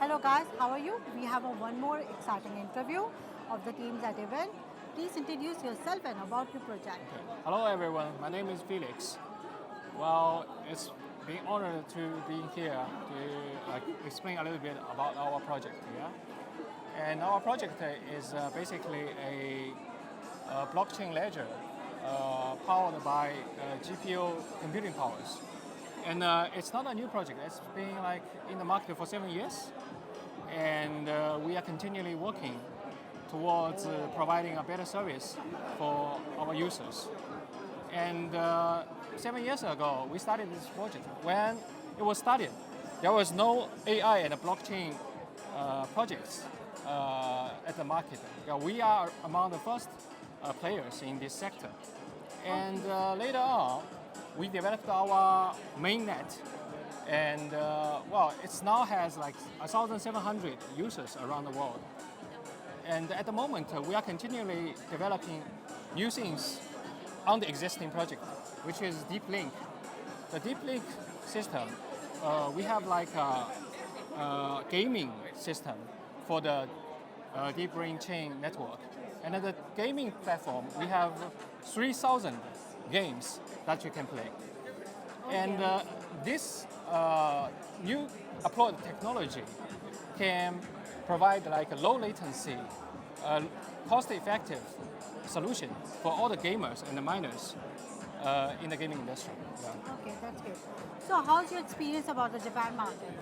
Hello guys, how are you? We have one more exciting interview of the teams at event. Please introduce yourself and about your project. Hello everyone, my name is Felix. Well, it's been honored to be here to explain a little bit about our project here. And our project is basically a blockchain ledger powered by GPU computing powers. And it's not a new project. It's been in the market for 7 years, and we are continually working towards providing a better service for our users. And 7 years ago, we started this project. When it was started, there was no AI and blockchain projects at the market. We are among the first players in this sector. And later on, we developed our mainnet, and it now has 1,700 users around the world. And at the moment, we are continually developing new things on the existing project, which is DeepLink. The DeepLink system, we have a gaming system for the DeepLink Chain network. And at the gaming platform, we have 3,000 games that you can play. Okay. And this new applied technology can provide a low latency, cost-effective solution for all the gamers and the miners in the gaming industry. Yeah. Okay, that's good. So how's your experience about the Japan market?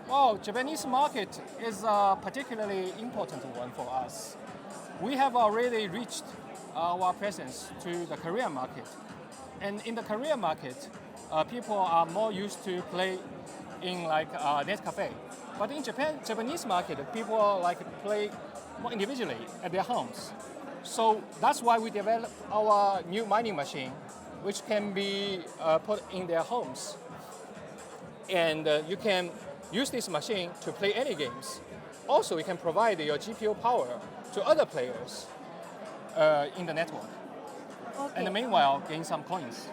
Well, Japanese market is a particularly important one for us. We have already reached our presence to the Korean market. And in the Korean market, people are more used to play in net cafe. But in Japanese market, people play more individually at their homes. So that's why we developed our new mining machine, which can be put in their homes. And you can use this machine to play any games. Also, you can provide your GPU power to other players in the network. Okay. And meanwhile, gain some coins.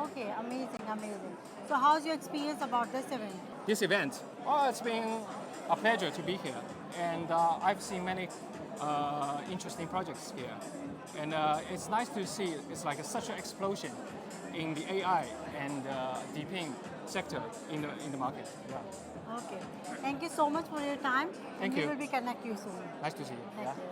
Okay, amazing, amazing. So how's your experience about this event? This event, it's been a pleasure to be here. And I've seen many interesting projects here. And it's nice to see it's such an explosion in the AI and DeepLink sector in the market. Yeah. Okay. Thank you so much for your time. Thank you. We will be connect you soon. Nice to see you. Thank you.